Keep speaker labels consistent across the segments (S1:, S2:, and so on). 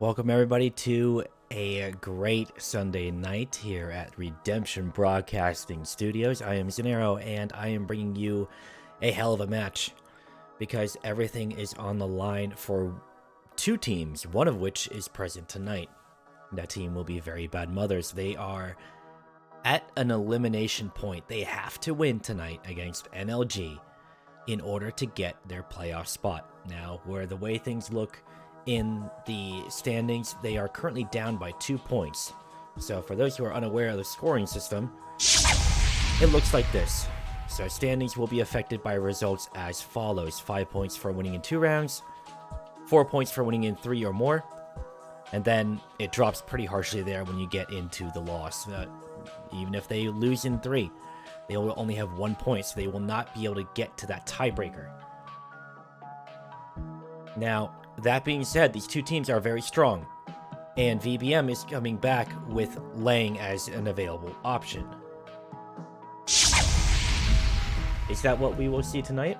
S1: Welcome everybody to a great Sunday night here at Redemption Broadcasting Studios. I am Xenaero and I am bringing you a hell of a match because everything is on the line for two teams, one of which is present tonight. That team will be Very Bad Mothers. They are at an elimination point. They have to win tonight against NLG in order to get their playoff spot. Now, where the way things look in the standings, they are currently down by 2 points. So for those who are unaware of the scoring system, it looks like this. So standings will be affected by results as follows: 5 points for winning in 2 rounds, 4 points for winning in 3 or more, and then it drops pretty harshly there when you get into the loss. Even if they lose in 3, they will only have 1 point, so they will not be able to get to that tiebreaker. Now, that being said, these two teams are very strong, and VBM is coming back with Lang as an available option. Is that what we will see tonight?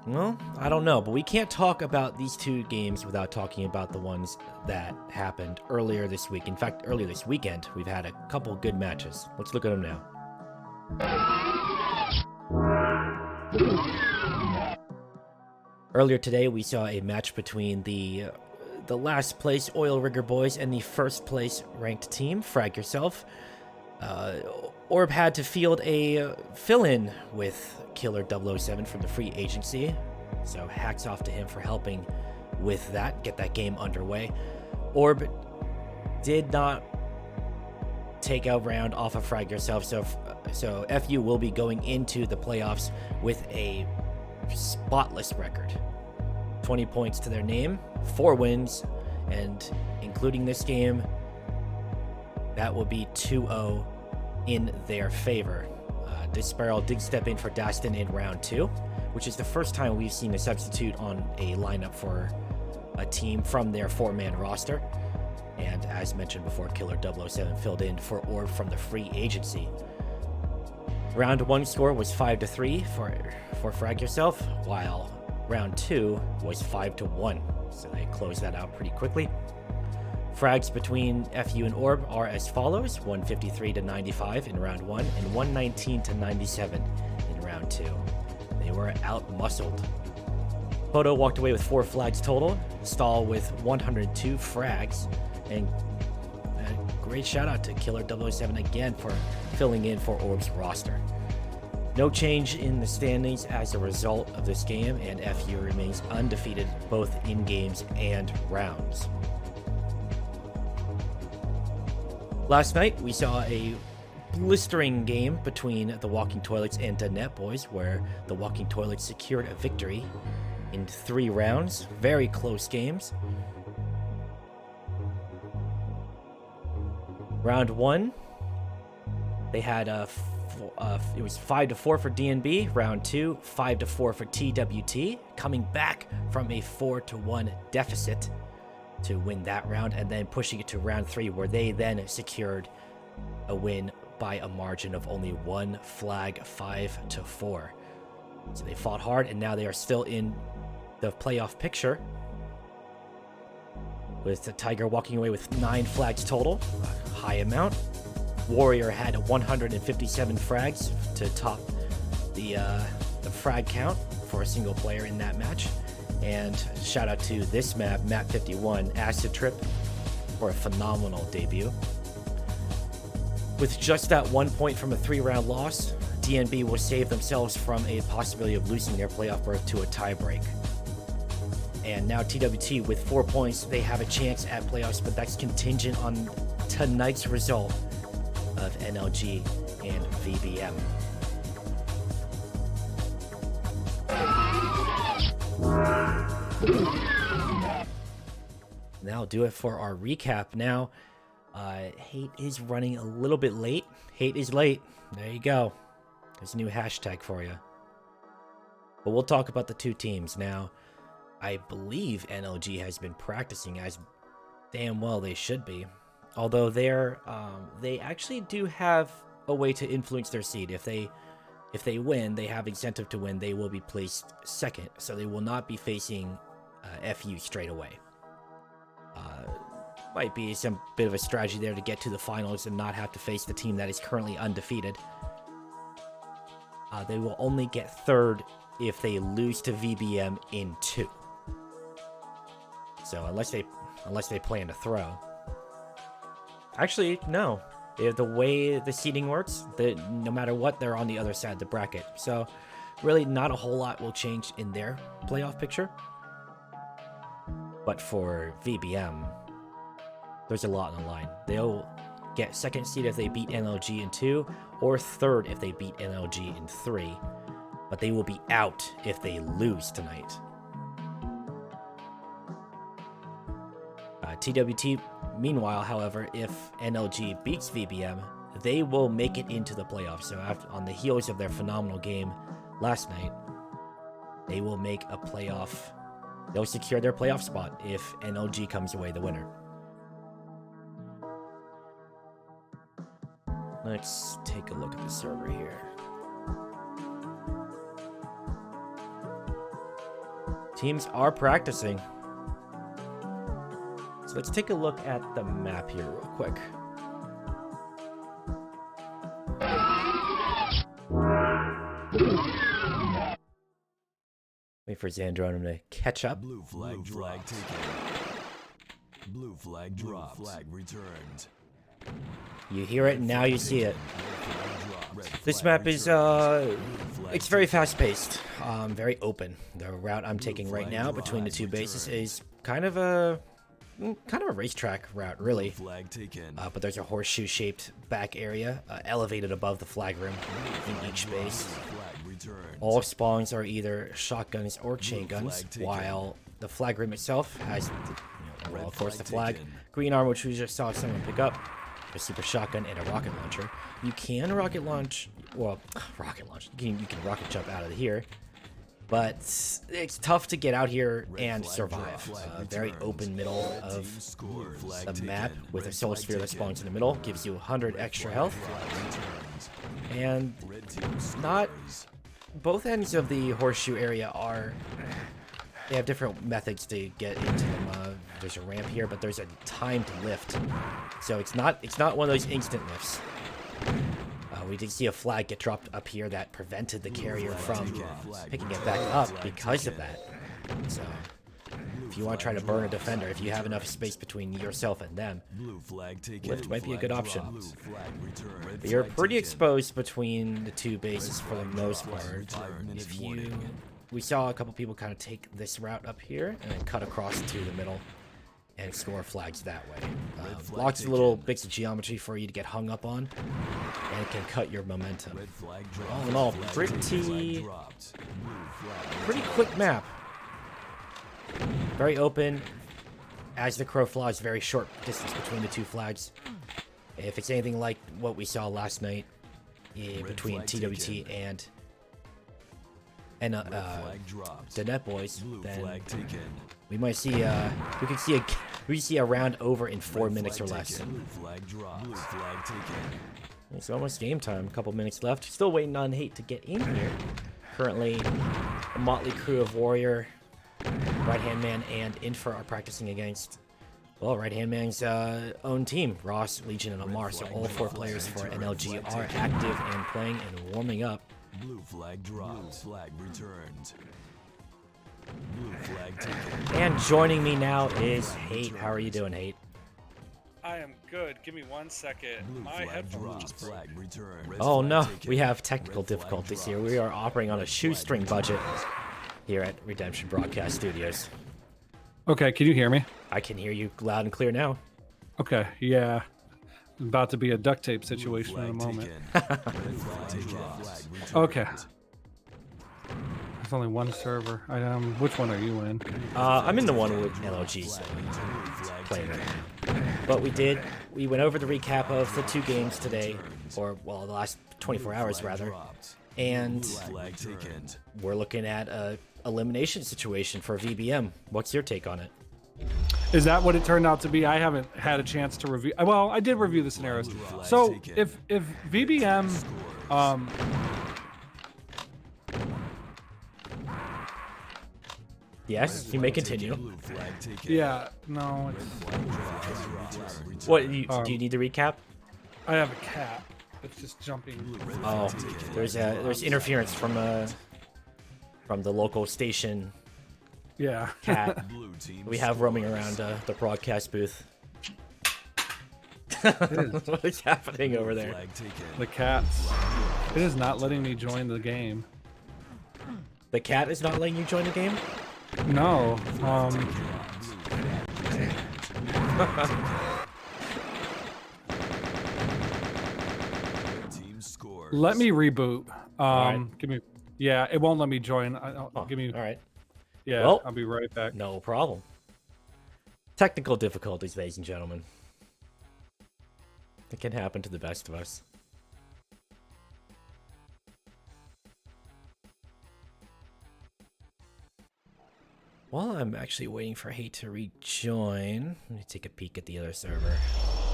S1: Well, I don't know, but we can't talk about these two games without talking about the ones that happened earlier this week. In fact, earlier this weekend, we've had a couple good matches. Let's look at them now. Earlier today, we saw a match between the last place Oil Rigger Boys and the first place ranked team, Frag Yourself. Orb had to field a fill-in with Killer 007 from the free agency, so hats off to him for helping with that, get that game underway. Orb did not take a round off of Frag Yourself, so FU will be going into the playoffs with a spotless record. 20 points to their name, 4 wins, and including this game, that will be 2-0 in their favor. Disparel did step in for Dastin in round 2, which is the first time we've seen a substitute on a lineup for a team from their 4-man roster. And as mentioned before, Killer 007 filled in for Orb from the free agency. Round 1 score was 5-3 for Frag Yourself, while round 2 was 5-1. So they closed that out pretty quickly. Frags between FU and Orb are as follows: 153-95 in round 1 and 119-97 in round 2. They were out-muscled. Poto walked away with 4 flags total, Stahl with 102 frags, and a great shout out to Killer 007 again for filling in for Orb's roster. No change in the standings as a result of this game, and FU remains undefeated both in games and rounds. Last night, we saw a blistering game between the Walking Toilets and Danette Boys, where the Walking Toilets secured a victory in 3 rounds. Very close games. Round 1, they had it was 5-4 for DNB. Round 2, 5-4 for TWT, coming back from a 4-1 deficit to win that round, and then pushing it to round 3, where they then secured a win by a margin of only 1 flag, 5-4. So they fought hard, and now they are still in the playoff picture, with the Tiger walking away with 9 flags total, a high amount. Warrior had 157 frags to top the frag count for a single player in that match. And shout out to this map, map 51, Acid Trip, for a phenomenal debut. With just that 1 point from a 3-round loss, DNB will save themselves from a possibility of losing their playoff berth to a tiebreak. And now TWT with 4 points, they have a chance at playoffs, but that's contingent on tonight's result of NLG and VBM. That'll do it for our recap. Now, Hate is running a little bit late. Hate is late. There you go. There's a new hashtag for you. But we'll talk about the two teams now. I believe NLG has been practicing, as damn well they should be. Although they actually do have a way to influence their seed. If they win, they have incentive to win. They will be placed second, so they will not be facing FU straight away. Might be some bit of a strategy there to get to the finals and not have to face the team that is currently undefeated. They will only get third if they lose to VBM in 2. So unless they plan to throw. Actually, no. The way the seeding works, no matter what, they're on the other side of the bracket. So really not a whole lot will change in their playoff picture. But for VBM, there's a lot on the line. They'll get second seed if they beat NLG in 2, or third if they beat NLG in 3. But they will be out if they lose tonight. TWT, meanwhile, however, if NLG beats VBM, they will make it into the playoffs. So on the heels of their phenomenal game last night, they will make a playoff. They'll secure their playoff spot if NLG comes away the winner. Let's take a look at the server here. Teams are practicing. So let's take a look at the map here real quick. Wait for Xandronum to catch up.
S2: Blue flag taken. Blue flag dropped. Blue flag returned.
S1: You hear it, and now you see it. This map is, it's very fast-paced, very open. The route I'm taking right now between the two bases is kind of a racetrack route, really. But there's a horseshoe-shaped back area, elevated above the flag room in each base. All spawns are either shotguns or chain guns, while the flag room itself has, well, of course, the flag, green armor, which we just saw someone pick up, a super shotgun, and a rocket launcher. You can rocket launch, well, rocket launch. You can rocket jump out of here, but it's tough to get out here and survive. Very open middle of the map with a soul sphere that spawns in the middle, gives you 100 extra health, and not both ends of the horseshoe area are. They have different methods to get into them. There's a ramp here, but there's a timed lift, so it's not one of those instant lifts. We did see a flag get dropped up here that prevented the carrier from picking it back up because of that. So if you want to try to burn a defender, if you have enough space between yourself and them, lift might be a good option. But you're pretty exposed between the two bases for the most part. We saw a couple people kind of take this route up here and then cut across to the middle and score flags that way. Lots of little bits of geometry for you to get hung up on, and it can cut your momentum. All in all, pretty quick map. Very open. As the crow flies, very short distance between the two flags. If it's anything like what we saw last night between TWT and the Net Boys, then we might see we see a round over in 4 minutes or less. It's almost game time. A couple minutes left. Still waiting on Hate to get in here. Currently, a motley crew of Warrior, Right Hand Man, and Infer are practicing against, well, Right Hand Man's own team, Ross, Legion, and Amar. So all 4 players for NLG are active and playing and warming up.
S2: Blue flag dropped. Blue flag returned. Blue flag taken.
S1: And joining me now is Hate. How are you doing, Hate?
S3: I am good. Give me 1 second. My headphones just broke.
S1: Oh no, we have technical difficulties here. We are operating on a shoestring budget here at Redemption Broadcast Studios.
S4: Okay, can you hear me?
S1: I can hear you loud and clear now.
S4: Okay, yeah. About to be a duct tape situation in a moment. Okay. There's only one server. Which one are you in?
S1: I'm in the one with NLG's playing right now. But we went over the recap of the 2 games today, or, well, the last 24 hours rather, and we're looking at a elimination situation for VBM. What's your take on it?
S4: Is that what it turned out to be? I haven't had a chance to review. Well, I did review the scenarios. So if VBM,
S1: Yes, you may continue.
S2: Blue flag taken.
S4: Yeah, no,
S1: What, do you need to recap?
S4: I have a cat. It's just jumping.
S1: Oh, there's interference from the local station
S4: Yeah.
S1: cat
S2: Blue team
S1: we have roaming around the broadcast booth. What is happening over there?
S2: flag taken.
S4: The cats. It is not letting me join the game.
S1: The cat is not letting you join the game?
S4: No.
S2: Team scores.
S4: Let me reboot.
S1: Alright.
S4: Give me. Yeah, it won't let me join. Give me.
S1: All right.
S4: Yeah,
S1: Well-
S4: I'll be right back.
S1: No problem. Technical difficulties, ladies and gentlemen. It can happen to the best of us. While I'm actually waiting for Hate to rejoin, let me take a peek at the other server.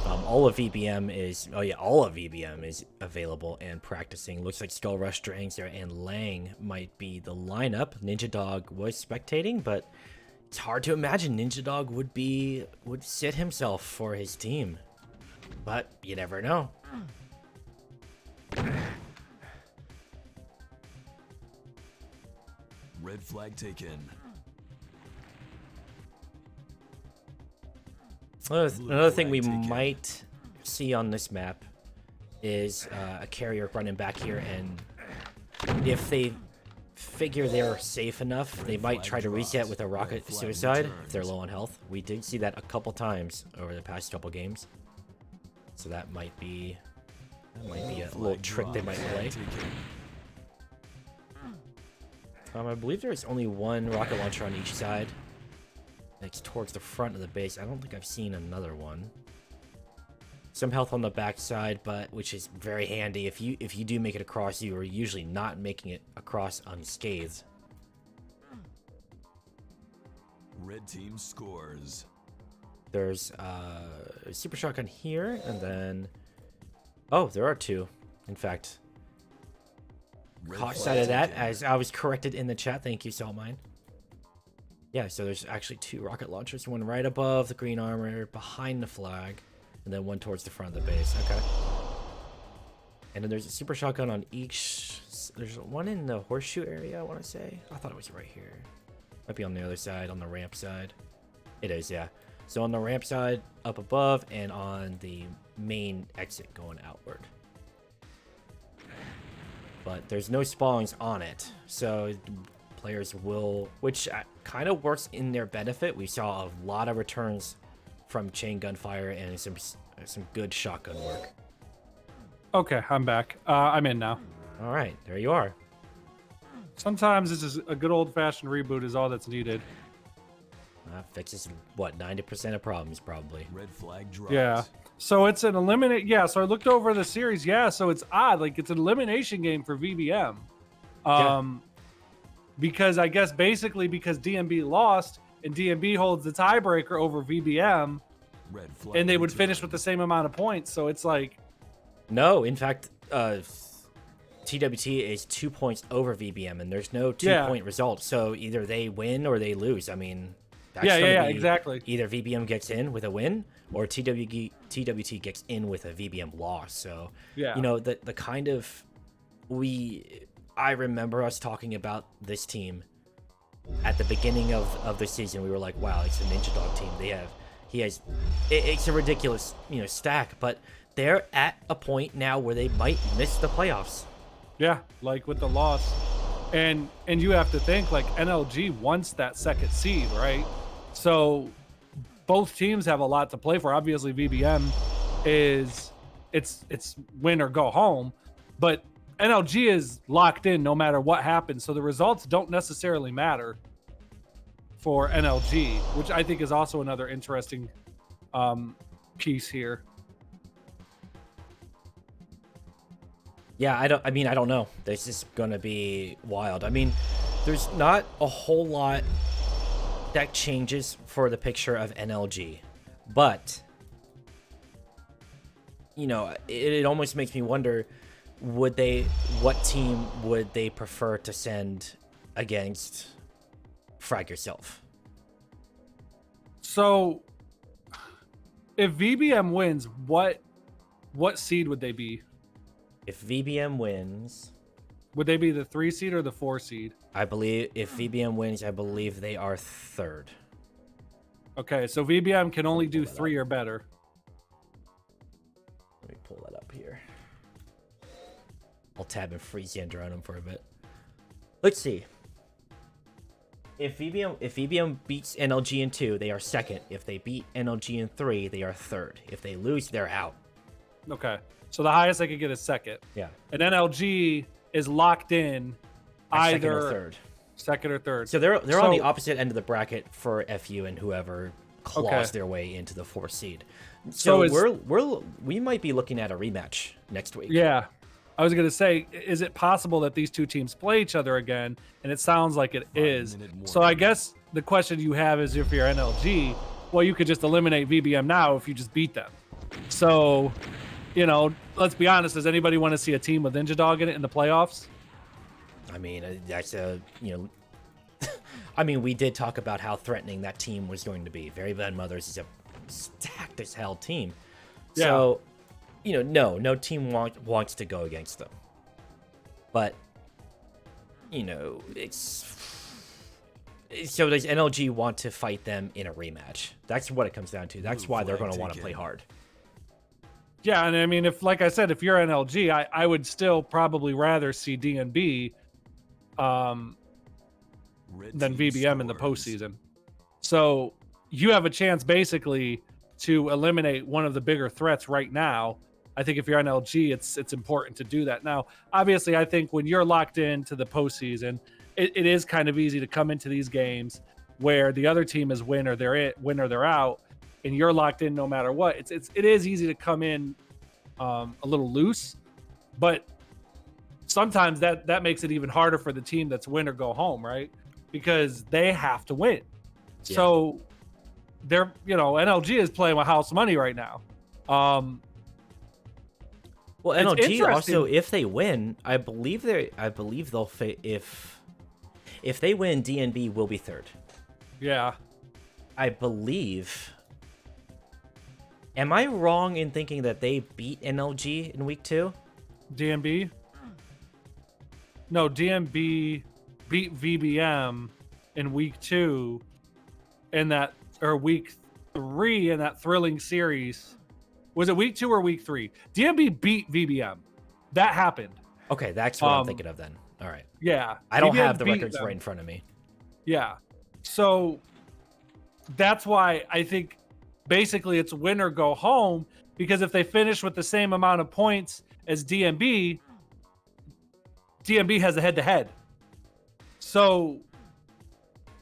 S1: All of VBM is, all of VBM is available and practicing. Looks like Skull Rush, Drangster, and Lang might be the lineup. Ninja Dog was spectating, but it's hard to imagine Ninja Dog would sit himself for his team. But you never know.
S2: Red flag taken.
S1: Another thing we
S2: flag taken.
S1: might see on this map is a carrier running back here, and if they figure they're safe enough, they might try to reset with a rocket suicide if they're low on health. We did see that a couple times over the past couple games, so that might be a little trick they might play. I believe there's only one rocket launcher on each side. It's towards the front of the base. I don't think I've seen another one. Some health on the back side, but which is very handy. If you do make it across, you are usually not making it across unscathed.
S2: Red team scores.
S1: There's a super shotgun here, and then there are two. In fact,
S2: Red
S1: caught
S2: flag
S1: sight of that
S2: taken.
S1: as I was corrected in the chat. Thank you, Saltmine. Yeah, so there's actually two rocket launchers, one right above the green armor, behind the flag, and then one towards the front of the base. Okay. And then there's a super shotgun on each. There's one in the horseshoe area, I want to say. I thought it was right here. Might be on the other side, on the ramp side. It is, yeah. So on the ramp side, up above, and on the main exit going outward. But there's no spawns on it, so players will, which kind of works in their benefit. We saw a lot of returns from chain gunfire and some good shotgun work.
S4: Okay, I'm back. I'm in now.
S1: All right, there you are.
S4: Sometimes it's just a good old-fashioned reboot is all that's needed.
S1: Fixes what, 90% of problems probably.
S2: Red flag dropped.
S4: Yeah. So it's an eliminate. Yeah. So I looked over the series. Yeah. So it's odd. Like it's an elimination game for VBM. Because I guess basically because DMB lost and DMB holds the tiebreaker over VBM,
S2: Red flag
S4: and they would finish with
S2: returned.
S4: the same amount of points. So it's like,
S1: No, in fact, TWT is 2 points over VBM, and there's no two-point result. So either they win or they lose. I mean, that's gonna be
S4: exactly.
S1: Either VBM gets in with a win, or TWT gets in with a VBM loss. So
S4: Yeah.
S1: you know the kind of I remember us talking about this team at the beginning of the season. We were like, wow, it's a Ninja Dog team. It's a ridiculous, stack, but they're at a point now where they might miss the playoffs.
S4: Yeah, like with the loss. And you have to think like NLG wants that second seed, right? So both teams have a lot to play for. Obviously VBM it's win or go home, but NLG is locked in no matter what happens. So the results don't necessarily matter for NLG, which I think is also another interesting piece here.
S1: Yeah, I don't know. This is gonna be wild. I mean, there's not a whole lot that changes for the picture of NLG, but it almost makes me wonder, what team would they prefer to send against frag yourself.
S4: So, if VBM wins, what seed would they be?
S1: If VBM wins,
S4: Would they be the 3 seed or the 4 seed?
S1: I believe if VBM wins, I believe they are 3rd.
S4: Okay, so VBM can only do 3 or better.
S1: Let me pull that up here. I'll tab and freeze Xander on him for a bit. Let's see. If VBM beats NLG in 2, they are 2nd. If they beat NLG in 3, they are 3rd. If they lose, they're out.
S4: Okay, so the highest they could get is 2nd.
S1: Yeah.
S4: And NLG is locked in either
S1: 2nd or 3rd.
S4: 2nd or 3rd.
S1: So they're on the opposite end of the bracket for FU and whoever claws
S4: Okay.
S1: their way into the 4th seed.
S4: So
S1: So we might be looking at a rematch next week.
S4: Yeah. I was going to say, is it possible that these two teams play each other again? And it sounds like it is. So I guess the question you have is, if you're NLG, well, you could just eliminate VBM now if you just beat them. So, you know, let's be honest. Does anybody want to see a team with Ninja Dog in it in the playoffs?
S1: I mean, that's a, you know, I mean, we did talk about how threatening that team was going to be. Very Bad Mothers is a stacked as hell team.
S4: Yeah.
S1: So, you know, no team wants to go against them. But, you know, so does NLG want to fight them in a rematch? That's what it comes down to. That's why they're going to want to play hard.
S4: Yeah, and I mean, if, like I said, if you're NLG, I would still probably rather see DNB than VBM in the postseason. So you have a chance basically to eliminate one of the bigger threats right now. I think if you're NLG, it's important to do that. Now, obviously, I think when you're locked into the postseason, it is kind of easy to come into these games where the other team is win or they're out, and you're locked in no matter what. It is easy to come in a little loose, but sometimes that makes it even harder for the team that's win or go home, right? Because they have to win.
S1: Yeah.
S4: So they're, you know, NLG is playing with house money right now.
S1: Well,
S4: It's
S1: NLG also,
S4: interesting.
S1: if they win, I believe they'll if they win, DNB will be 3rd.
S4: Yeah.
S1: I believe. Am I wrong in thinking that they beat NLG in week 2?
S4: DMB? No, DMB beat VBM in week 2 or week 3 in that thrilling series. Was it week 2 or week 3? DMB beat VBM. That happened.
S1: Okay, that's what I'm thinking of then. All right.
S4: Yeah.
S1: I don't
S4: VBM
S1: have the
S4: beat
S1: records
S4: them.
S1: right in front of me.
S4: Yeah. So that's why I think basically it's win or go home, because if they finish with the same amount of points as DMB has a head-to-head. So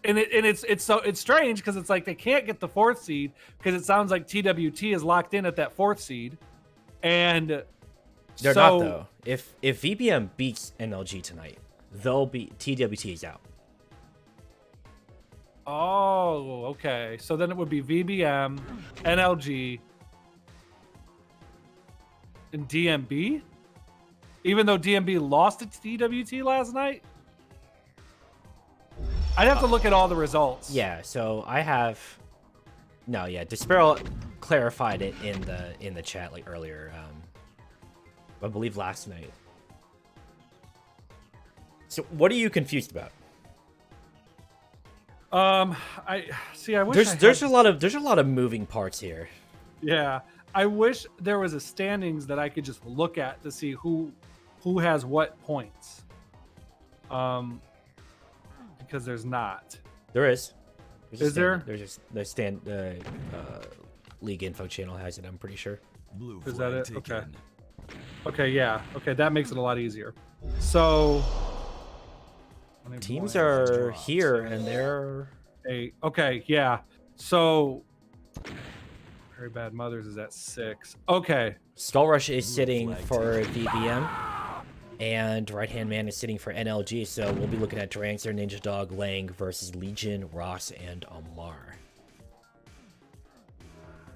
S4: it's strange because it's like they can't get the 4th seed because it sounds like TWT is locked in at that 4th seed. And
S1: They're not though. If VBM beats NLG tonight, they'll be TWT is out.
S4: Oh, okay. So then it would be VBM, NLG, and DMB? Even though DMB lost to TWT last night? I'd have to look at all the results.
S1: Yeah, so I have Disparrow clarified it in the chat like earlier. I believe last night. So what are you confused about?
S4: I wish
S1: There's a lot of moving parts here.
S4: Yeah. I wish there was a standings that I could just look at to see who has what points. Because there's not.
S1: There is.
S4: Is there?
S1: There's just the league info channel has it, I'm pretty sure.
S2: Blue
S4: Is
S2: flag
S4: that it?
S2: taken.
S4: Okay. Okay, yeah. Okay, that makes it a lot easier. So
S1: Teams are here and they're
S4: okay, yeah. So Very Bad Mothers is at 6. Okay.
S1: Skull Rush is sitting for VBM, and Right Hand Man is sitting for NLG. So we'll be looking at Drangster, Ninja Dog, Lang versus Legion, Ross, and Amar.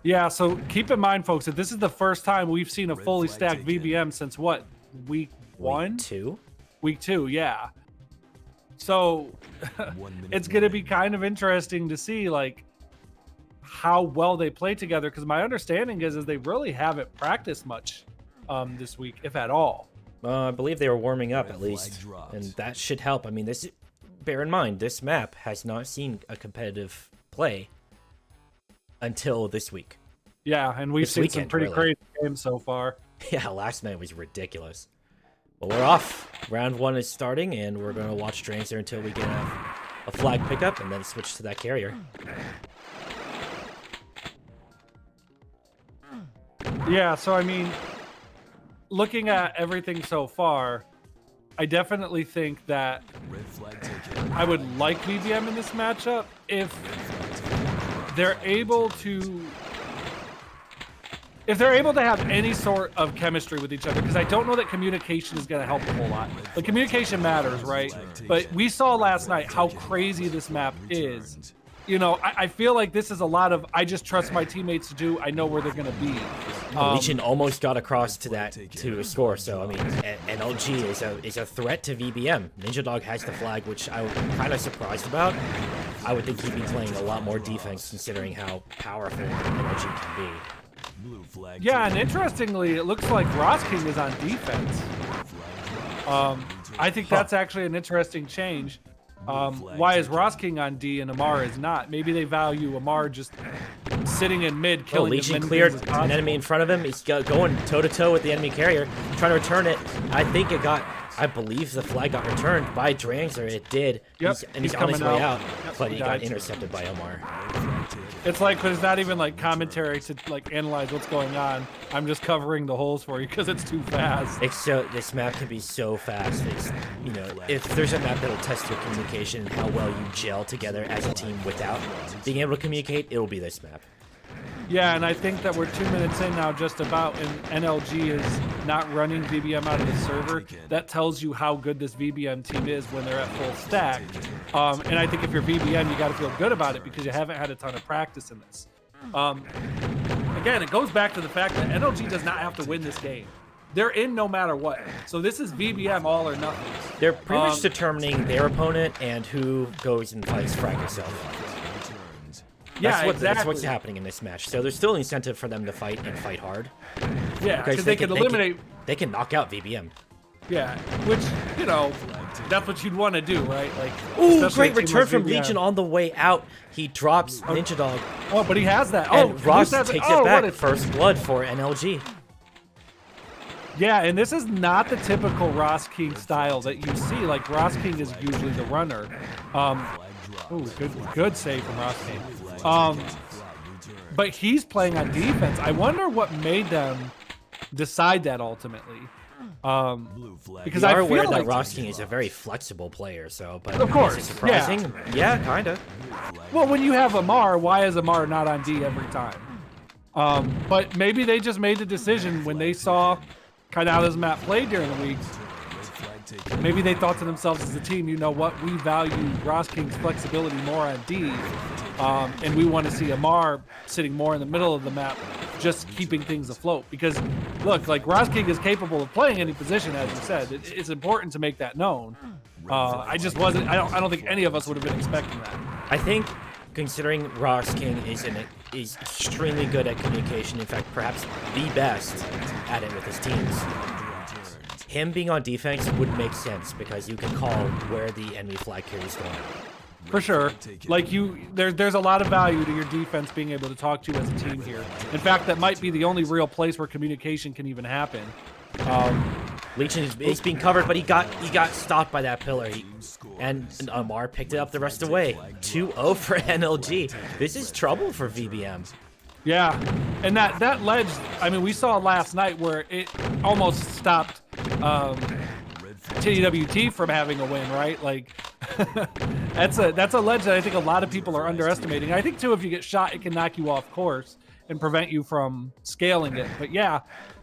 S4: Yeah, so keep in mind, folks, that this is the first time we've seen a
S2: Red
S4: fully
S2: flag
S4: stacked
S2: taken.
S4: VBM since what? Week 1?
S1: Week 2.
S4: Week 2, yeah. So
S2: 1 minute
S4: it's going to be
S2: warning.
S4: kind of interesting to see like how well they play together, because my understanding is they really haven't practiced much this week, if at all.
S1: I believe they were warming up
S2: Red
S1: at
S2: flag
S1: least,
S2: dropped.
S1: and that should help. I mean, bear in mind, this map has not seen a competitive play until this week.
S4: Yeah, and we've
S1: This
S4: seen some
S1: weekend,
S4: pretty
S1: really.
S4: crazy games so far.
S1: Yeah, last night was ridiculous. Well, we're off. Round 1 is starting, and we're going to watch Drains there until we get a flag pickup, and then switch to that carrier.
S4: Yeah, so I mean, looking at everything so far, I definitely think that
S2: Red flag taken.
S4: I would like VBM in this matchup if they're able to have any sort of chemistry with each other, because I don't know that communication is going to help a whole lot. But communication matters, right? But we saw last night how crazy this map is. You know, I feel like this is a lot of I just trust my teammates to do. I know where they're going to be.
S1: Legion almost got across to a score, so I mean, NLG is a threat to VBM. Ninja Dog has the flag, which I'm kind of surprised about. I would think he'd be playing a lot more defense, considering how powerful NLG can be.
S2: Blue flag
S4: Yeah,
S2: taken.
S4: and interestingly, it looks like Ross King is on defense. I think that's actually an interesting change. Why is Ross King on D and Amar is not? Maybe they value Amar just sitting in mid,
S1: Oh,
S4: killing as
S1: Legion
S4: many
S1: cleared
S4: things as
S1: an
S4: possible.
S1: enemy in front of him. He's going toe-to-toe with the enemy carrier, trying to return it. I believe the flag got returned by Dranger. It did.
S4: Yep,
S1: He's
S4: he's
S1: on his
S4: coming
S1: way
S4: out.
S1: out,
S4: Yep,
S1: but
S4: he
S1: he got
S4: died.
S1: intercepted by Omar.
S4: It's like there's not even like commentary to like analyze what's going on. I'm just covering the holes for you because it's too fast.
S1: This map can be so fast. You know, if there's a map that'll test your communication and how well you gel together as a team without being able to communicate, it'll be this map.
S4: Yeah, and I think that we're 2 minutes in now, just about, and NLG is not running VBM out of the server. That tells you how good this VBM team is when they're at full stack. And I think if you're VBM, you got to feel good about it because you haven't had a ton of practice in this. Again, it goes back to the fact that NLG does not have to win this game. They're in no matter what. So this is VBM all or nothing.
S1: They're pretty much determining their opponent and who goes and fights Frag itself.
S4: Yeah,
S1: That's what's happening in this match. So there's still incentive for them to fight and fight hard.
S4: Yeah, because they can eliminate.
S1: They can knock out VBM.
S4: Yeah, which, you know, that's what you'd want to do, right? Like,
S1: Ooh,
S4: especially
S1: great
S4: a team
S1: return
S4: like
S1: from
S4: VBM.
S1: Legion on the way out. He drops Ninja Dog.
S4: Oh, but he has that.
S1: And
S4: Oh,
S1: Ross
S4: has
S1: takes
S4: oh,
S1: it back.
S4: what a-
S1: First blood for NLG.
S4: Yeah, and this is not the typical Ross King style that you see. Like, Ross King is usually the runner. Ooh, good save from Ross King. But he's playing on defense. I wonder what made them decide that ultimately. Because
S1: We
S4: I
S1: are
S4: feel
S1: aware
S4: like
S1: that Ross King is a very flexible player, so but
S4: Of course,
S1: is it surprising? Yeah, kinda.
S4: well, when you have Amar, why is Amar not on D every time? But maybe they just made the decision when they saw kind of how this map played during the week. Maybe they thought to themselves as a team, you know what, we value Ross King's flexibility more on D, and we want to see Amar sitting more in the middle of the map, just keeping things afloat. Because, look, like Ross King is capable of playing any position, as you said. It's important to make that known. I just wasn't. I don't think any of us would have been expecting that.
S1: I think, considering Ross King is extremely good at communication, in fact, perhaps the best at it with his teams, him being on defense would make sense because you can call where the enemy flag carrier is going.
S4: For sure. Like there's a lot of value to your defense being able to talk to you as a team here. In fact, that might be the only real place where communication can even happen.
S1: Legion is being covered, but he got stopped by that pillar. And Amar picked it up the rest of the way. 2-0 for NLG. This is trouble for VBM.
S4: Yeah, and that ledge, I mean, we saw last night where it almost stopped TWT from having a win, right? Like, that's a ledge that I think a lot of people are underestimating. I think, too, if you get shot, it can knock you off course and prevent you from scaling it. But, yeah,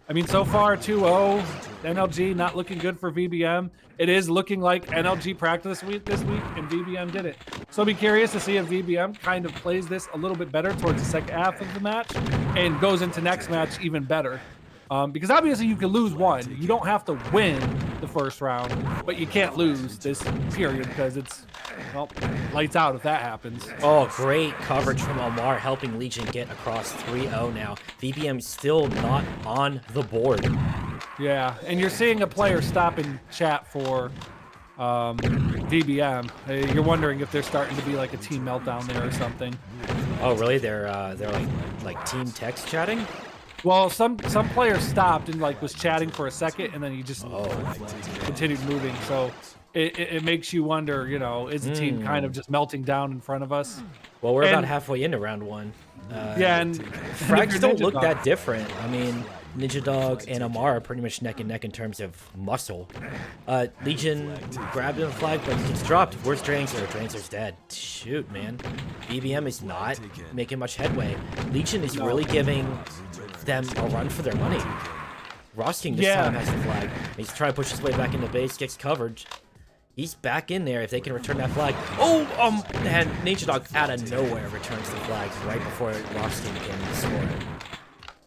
S4: I mean, so far, 2-0, NLG not looking good for VBM. It is looking like NLG practiced this week, and VBM did it. So I'll be curious to see if VBM kind of plays this a little bit better towards the second half of the match and goes into next match even better. Because obviously you can lose one. You don't have to win the first round, but you can't lose this period because it's, well, lights out if that happens.
S1: Oh, great coverage from Omar, helping Legion get across 3-0 now. VBM still not on the board.
S4: Yeah, and you're seeing a player stop in chat for VBM. You're wondering if there's starting to be like a team meltdown there or something.
S1: Oh, really? They're like team text chatting?
S4: Well, some player stopped and like was chatting for a second, and then he just continued moving. So it makes you wonder, you know, is the team kind of just melting down in front of us?
S1: Well, we're about halfway into round one.
S4: Yeah, and
S1: frags don't look that different. I mean, Ninja Dog and Amar are pretty much neck and neck in terms of muscle. Legion grabbed a flag, but it's dropped. Where's Drainzer? Drainzer's dead. Shoot, man. BBM is not making much headway. Legion is really giving them a run for their money. Ross King this time has the flag. He's trying to push his way back into base, gets covered. He's back in there if they can return that flag. Oh, and Ninja Dog out of nowhere returns the flag right before Ross King can score it.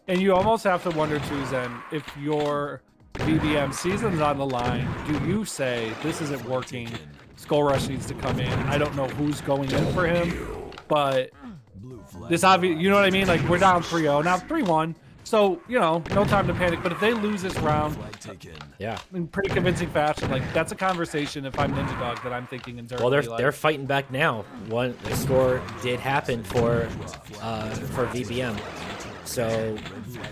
S4: And you almost have to wonder too, Zen, if your VBM season's on the line, do you say this isn't working? Skull Rush needs to come in. I don't know who's going in for him, but this obvious, you know what I mean? Like we're down 3-0 now, 3-1. So, you know, no time to panic. But if they lose this round, in pretty convincing fashion, like that's a conversation if I'm Ninja Dog that I'm thinking in terms.
S1: Well, they're fighting back now. The score did happen for VBM. So,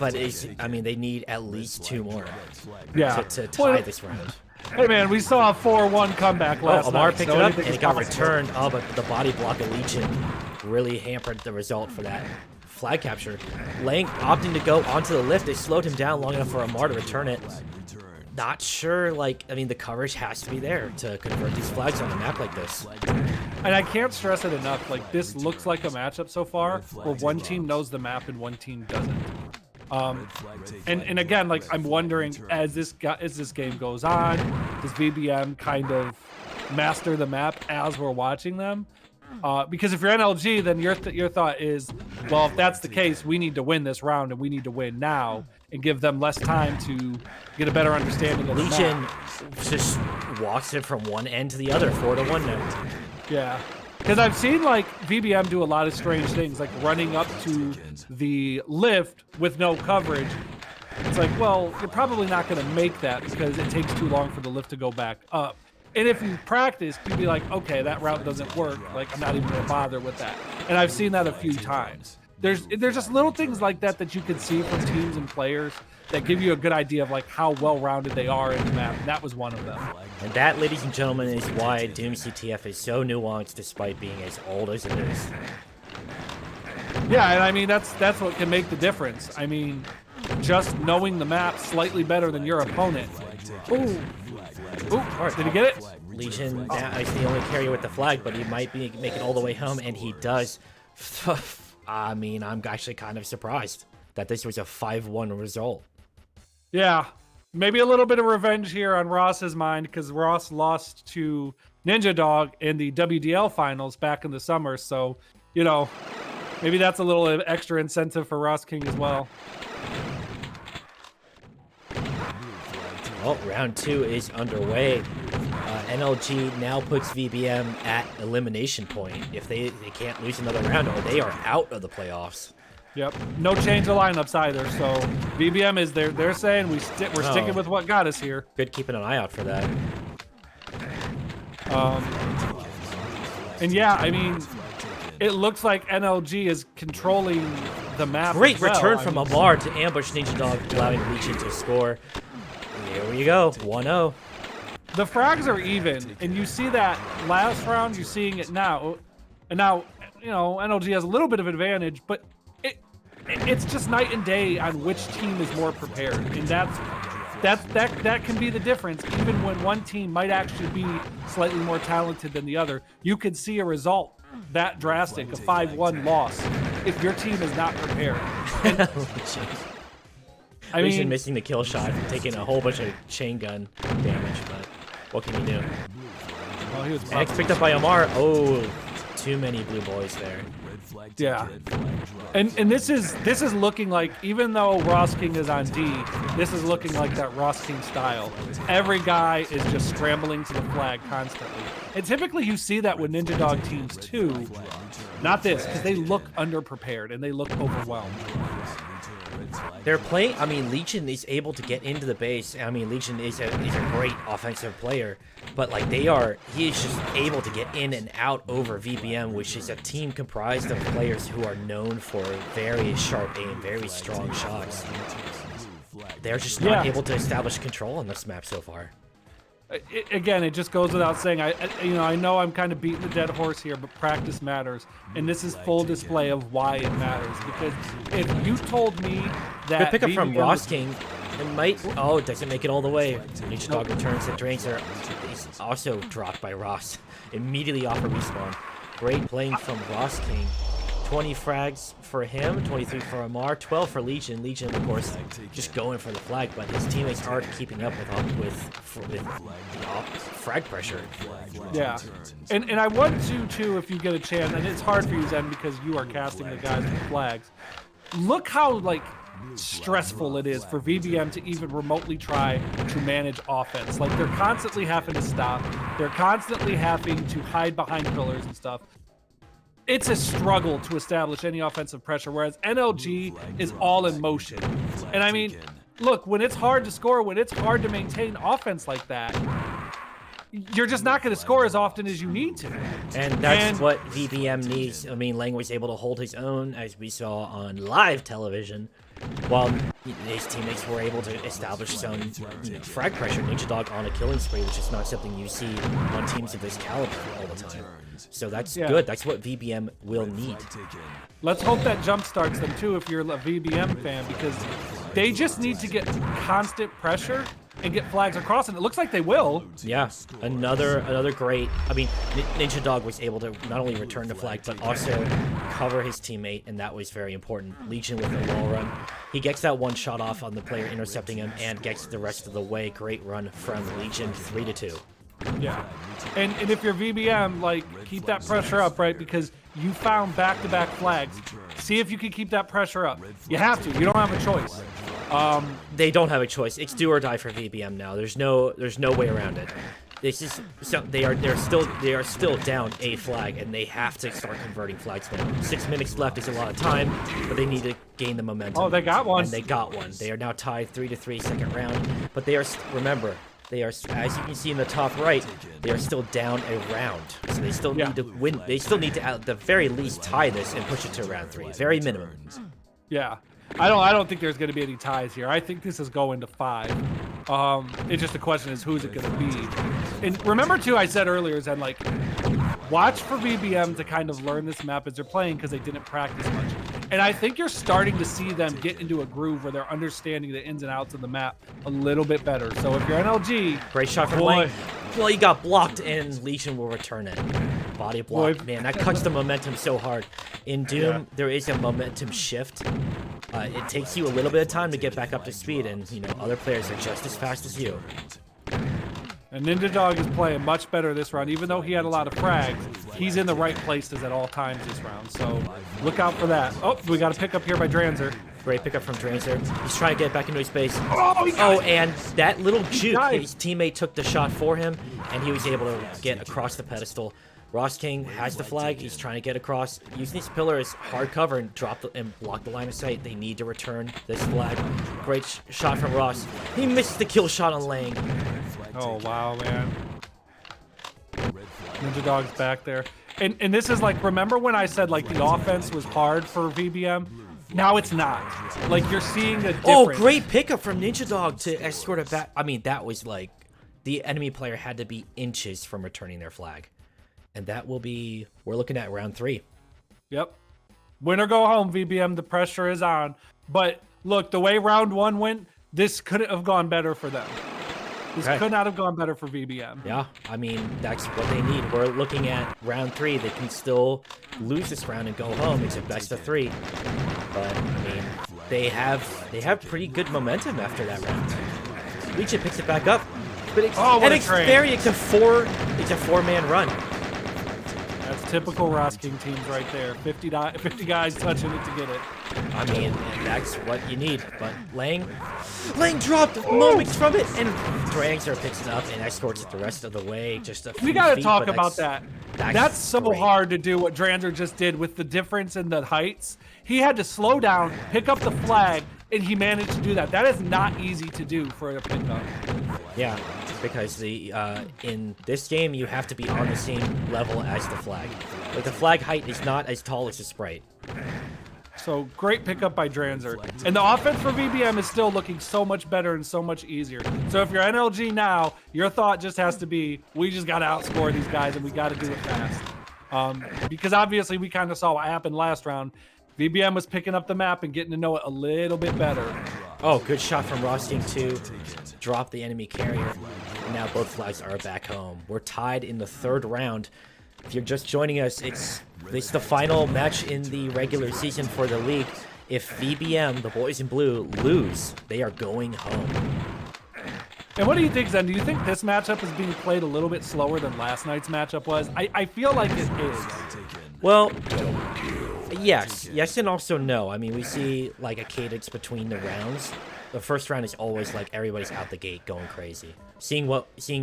S1: but I mean, they need at least 2 more to tie this round.
S4: Hey, man, we saw a 4-1 comeback last night.
S1: Omar picked it up, and it got returned. Oh, but the body block of Legion really hampered the result for that flag capture. Lang opting to go onto the lift. They slowed him down long enough for Omar to return it. Not sure, like, I mean, the coverage has to be there to convert these flags on a map like this.
S4: And I can't stress it enough. Like, this looks like a matchup so far where one team knows the map and one team doesn't. And again, like, I'm wondering as this game goes on, does VBM kind of master the map as we're watching them? Because if you're NLG, then your thought is, well, if that's the case, we need to win this round and we need to win now and give them less time to get a better understanding of the
S1: Legion
S4: map.
S1: just walks it from one end to the other, 4-1 now.
S4: Yeah, because I've seen like VBM do a lot of strange things, like running up to the lift with no coverage. It's like, well, you're probably not going to make that because it takes too long for the lift to go back up. And if you practice, you'd be like, okay, that route doesn't work. Like, I'm not even going to bother with that. And I've seen that a few times. There's just little things like that that you can see from teams and players that give you a good idea of like how well-rounded they are in the map. And that was one of them.
S1: And that, ladies and gentlemen, is why Doom CTF is so nuanced despite being as old as it is.
S4: Yeah, and I mean, that's what can make the difference. I mean, just knowing the map slightly better than your opponent. Ooh. Ooh, did he get it?
S1: Legion is the only carrier with the flag, but he might make it all the way home, and he does. I mean, I'm actually kind of surprised that this was a 5-1 result.
S4: Yeah, maybe a little bit of revenge here on Ross's mind, because Ross lost to Ninja Dog in the WDL finals back in the summer. So, you know, maybe that's a little extra incentive for Ross King as well.
S1: Well, round 2 is underway. NLG now puts VBM at elimination point. If they can't lose another round, or they are out of the playoffs.
S4: Yep, no change of lineups either. So VBM is there. They're saying we're sticking with what got us here.
S1: Good keeping an eye out for that.
S4: And yeah, I mean, it looks like NLG is controlling the map.
S1: Great return from Amar to ambush Ninja Dog, allowing Legion to score. Here we go, 1-0.
S4: The frags are even, and you see that last round, you're seeing it now. And now, you know, NLG has a little bit of advantage, but it's just night and day on which team is more prepared. And that can be the difference. Even when one team might actually be slightly more talented than the other, you could see a result that drastic, a 5-1 loss, if your team is not prepared. And, I mean,
S1: missing the kill shot and taking a whole bunch of chain gun damage, but what can you do?
S4: Well, he was
S1: X picked up by Omar. Oh, Too many blue boys there.
S2: Red flag
S4: Yeah.
S2: taken. Flag dropped.
S4: And this is looking like, even though Ross King is on D, this is looking like that Ross King style. Every guy is just scrambling to the flag constantly. And typically you see that with Ninja Dog teams too. Not this, because they look underprepared and they look overwhelmed.
S1: They're playing. I mean, Legion is able to get into the base. I mean, Legion is a great offensive player, but like he is just able to get in and out over VBM, which is a team comprised of players who are known for very sharp aim, very strong shots. They're just not able to establish control on this map so far.
S4: Again, it just goes without saying. I know I'm kind of beating the dead horse here, but practice matters, and this is full display of why it matters. Because if you told me that
S1: Good pickup from
S4: VBM
S1: Ross King. It might. Oh, it doesn't make it all the way. Ninja Dog returns and drains her. He's also dropped by Ross immediately off a respawn. Great playing from Ross King. 20 frags for him, 23 for Amar, 12 for Legion. Legion, of course, just going for the flag, but his teammates aren't keeping up with the frag pressure.
S4: Yeah, and I want you to, if you get a chance, and it's hard for you, Zen, because you are casting the guys with flags. Look how like stressful it is for VBM to even remotely try to manage offense. Like they're constantly having to stop. They're constantly having to hide behind pillars and stuff. It's a struggle to establish any offensive pressure, whereas NLG is all in motion. And I mean, look, when it's hard to score, when it's hard to maintain offense like that, you're just not going to score as often as you need to.
S1: And that's what VBM needs. I mean, Lang was able to hold his own, as we saw on live television, while his teammates were able to establish some frag pressure. Ninja Dog on a killing spree, which is not something you see on teams of this caliber all the time. So that's good. That's what VBM will need.
S4: Let's hope that jump starts them too if you're a VBM fan, because they just need to get constant pressure and get flags across, and it looks like they will.
S1: Yeah, another great. I mean, Ninja Dog was able to not only return the flag, but also cover his teammate, and that was very important. Legion with the wall run. He gets that one shot off on the player intercepting him and gets the rest of the way. Great run from Legion, 3-2.
S4: Yeah, and if you're VBM, like, keep that pressure up, right? Because you found back-to-back flags. See if you can keep that pressure up. You have to. You don't have a choice.
S1: They don't have a choice. It's do or die for VBM now. There's no way around it. This is so they are still down a flag, and they have to start converting flags now. 6 minutes left is a lot of time, but they need to gain the momentum.
S4: Oh, they got one.
S1: And they got one. They are now tied 3-3 second round, but they are remember. They are, as you can see in the top right, they are still down a round. So they still need to win. They still need to, at the very least, tie this and push it to round 3. Very minimum.
S4: Yeah. I don't think there's going to be any ties here. I think this is going to 5. It's just the question is who's it going to be. And remember, too, I said earlier, Zen, like, watch for VBM to kind of learn this map as they're playing because they didn't practice much. And I think you're starting to see them get into a groove where they're understanding the ins and outs of the map a little bit better. So if you're NLG...
S1: Great shot from Lang. Well, he got blocked, and Legion will return it. Body block. Man, that cuts the momentum so hard. In Doom, there is a momentum shift. It takes you a little bit of time to get back up to speed, and, you know, other players are just as fast as you.
S4: And Ninja Dog is playing much better this round. Even though he had a lot of frags, he's in the right places at all times this round. So look out for that. Oh, we got a pickup here by Dranzer.
S1: Great pickup from Dranzer. He's trying to get back into his base. Oh, and that little juke, his teammate took the shot for him, and he was able to get across the pedestal. Ross King has the flag. He's trying to get across. Using his pillar as hard cover and block the line of sight. They need to return this flag. Great shot from Ross. He missed the kill shot on Lang.
S4: Oh, wow, man. Ninja Dog's back there. And this is like, remember when I said, like, the offense was hard for VBM? Now it's not. Like, you're seeing a difference.
S1: Oh, great pickup from Ninja Dog to escort it back. I mean, that was like, the enemy player had to be inches from returning their flag. And that will be, we're looking at round 3.
S4: Yep. Win or go home, VBM. The pressure is on. But look, the way round 1 went, this couldn't have gone better for them. This could not have gone better for VBM.
S1: Yeah, I mean, that's what they need. We're looking at round 3. They can still lose this round and go home. It's a best of 3. But, I mean, they have pretty good momentum after that round. Legion picks it back up. But it's a 4-man run.
S4: That's typical Ross King teams right there. 50 guys touching it to get it.
S1: I mean, and that's what you need. But Lang dropped moments from it, and Drangster picks it up and escorts it the rest of the way. Just a few
S4: We got to
S1: feet,
S4: talk
S1: but
S4: about that. That's so
S1: great.
S4: hard to do what Dranzer just did with the difference in the heights. He had to slow down, pick up the flag, and he managed to do that. That is not easy to do for a pickup.
S1: Yeah, because the in this game you have to be on the same level as the flag. Like the flag height is not as tall as the sprite.
S4: So great pickup by Dranzer. And the offense for VBM is still looking so much better and so much easier. So if you're NLG now, your thought just has to be, we just got to outscore these guys and we got to do it fast. Because obviously we kind of saw what happened last round. VBM was picking up the map and getting to know it a little bit better.
S1: Oh, good shot from Rosting to drop the enemy carrier. And now both flags are back home. We're tied in the 3rd round. If you're just joining us, it's the final match in the regular season for the league. If VBM, the boys in blue, lose, they are going home.
S4: And what do you think, Zen? Do you think this matchup is being played a little bit slower than last night's matchup was? I feel like it is.
S1: Well, yes and also no. I mean, we see like a cadence between the rounds. The first round is always like everybody's out the gate going crazy. Seeing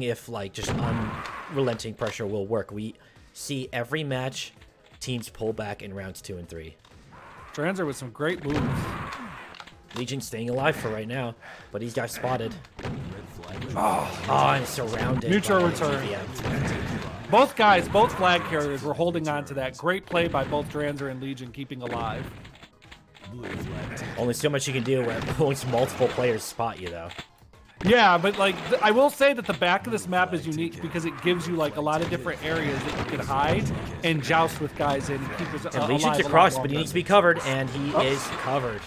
S1: if like just unrelenting pressure will work. We see every match teams pull back in rounds 2 and 3.
S4: Dranzer with some great moves.
S1: Legion staying alive for right now, but he's got spotted. Oh, and surrounded.
S4: Neutral
S1: by
S4: return.
S1: VBM.
S4: Both flag carriers were holding on to that. Great play by both Dranzer and Legion, keeping alive.
S1: Only so much you can do when once multiple players spot you, though.
S4: Yeah, but like I will say that the back of this map is unique because it gives you like a lot of different areas that you can hide and joust with guys in and keep us
S1: And Legion's across, but he needs to be covered, and he is covered.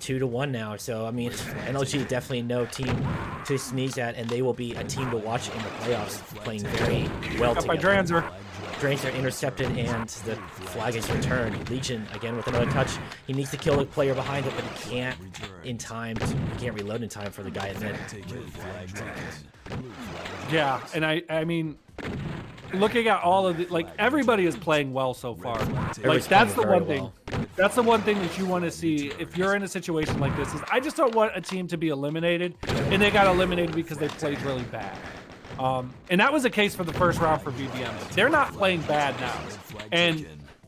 S1: 2-1 now, so I mean, NLG definitely no team to sneeze at, and they will be a team to watch in the playoffs, playing very well
S4: Up by
S1: together.
S4: Dranzer.
S1: Dranzer intercepted, and the flag is returned. Legion again with another touch. He needs to kill the player behind it, but he can't in time. He can't reload in time for the guy in mid.
S4: Yeah, and I mean, looking at all of the, like, everybody is playing well so far. Like, that's the one thing. That's the one thing that you want to see if you're in a situation like this is I just don't want a team to be eliminated, and they got eliminated because they played really bad. And that was the case for the first round for VBM. They're not playing bad now. And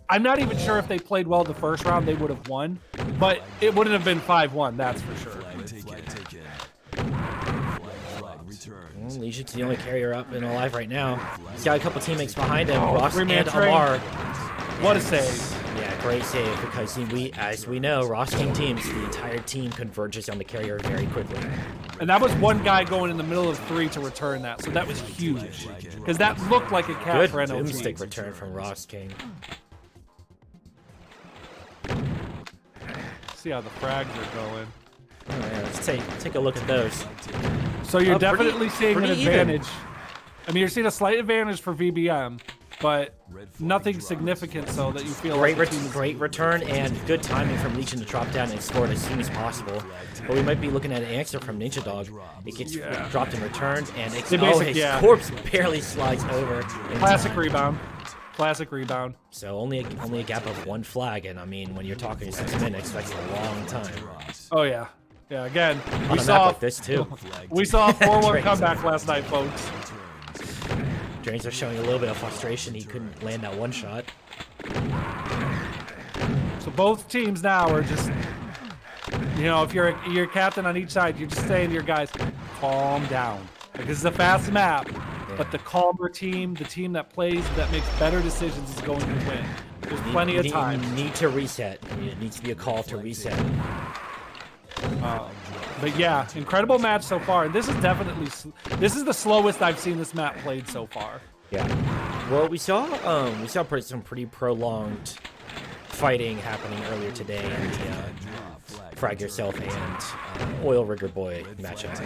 S4: I'm not even sure if they played well the first round, they would have won. But it wouldn't have been 5-1, that's for sure.
S1: Legion's the only carrier up and alive right now. He's got a couple teammates behind him, Ross and
S4: three-man trade.
S1: Amar.
S4: What a save.
S1: Yeah, great save, because as we know, Ross King teams, the entire team converges on the carrier very quickly.
S4: And that was one guy going in the middle of 3 to return that, so that was huge. Because that looked like a cap
S1: Good
S4: for NLG.
S1: boomstick return from Ross King.
S4: See how the frags are going.
S1: Oh, yeah, let's take a look at those.
S4: So you're
S1: pretty-
S4: definitely seeing an
S1: pretty even.
S4: advantage. I mean, you're seeing a slight advantage for VBM, but nothing significant so that you feel
S1: Great,
S4: like the team is
S1: great return and good timing from Legion to drop down and score it as soon as possible. But we might be looking at an answer from Ninja Dog. It gets dropped and returned, and his corpse barely slides over.
S4: Classic rebound. Classic rebound.
S1: So only a gap of 1 flag, and I mean, when you're talking 6 minutes, that's a long time.
S4: Oh yeah, yeah. Again,
S1: On a map like this too.
S4: we saw a 4-1
S1: Dranzer.
S4: comeback last night, folks.
S1: Drains are showing a little bit of frustration. He couldn't land that 1 shot.
S4: So both teams now are just, you know, if you're captain on each side, you're just saying to your guys, calm down. Like, this is a fast map, but the calmer team, the team that plays, that makes better decisions, is going to win. There's plenty of time.
S1: You need to reset. It needs to be a call to reset.
S4: But yeah, incredible match so far. And this is definitely, this is the slowest I've seen this map played so far.
S1: Yeah. Well, we saw some pretty prolonged fighting happening earlier today in the Frag Yourself and Oil Rigger Boy matchup.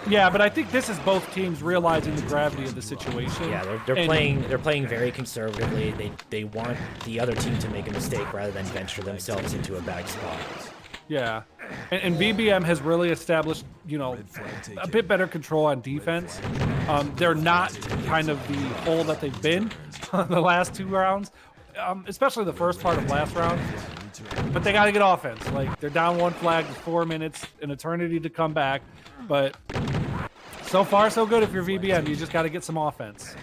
S4: Yeah, but I think this is both teams realizing the gravity of the situation.
S1: Yeah, they're playing very conservatively. They want the other team to make a mistake rather than venture themselves into a bad spot.
S4: Yeah, and VBM has really established, you know, a bit better control on defense. They're not kind of the hole that they've been the last 2 rounds, especially the first part of last round. But they got to get offense. Like, they're down 1 flag, 4 minutes, an eternity to come back. But so far, so good if you're VBM. You just got to get some offense.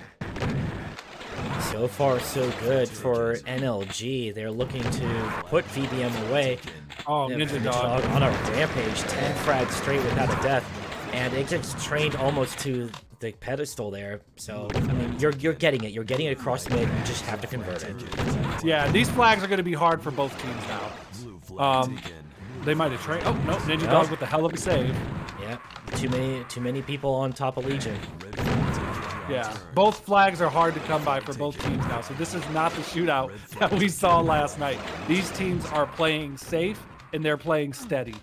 S1: So far, so good for NLG. They're looking to put VBM away.
S4: Oh, Ninja Dog
S1: on a rampage, 10 frags straight without a death, and it gets trained almost to the pedestal there. So I mean, you're getting it. You're getting it across mid. You just have to convert it.
S4: Yeah, these flags are going to be hard for both teams now. They might have trained. Oh no, Ninja Dog with a hell of a save.
S1: Yeah, too many people on top of Legion.
S4: Yeah, both flags are hard to come by for both teams now. So this is not the shootout that we saw last night. These teams are playing safe and they're playing steady.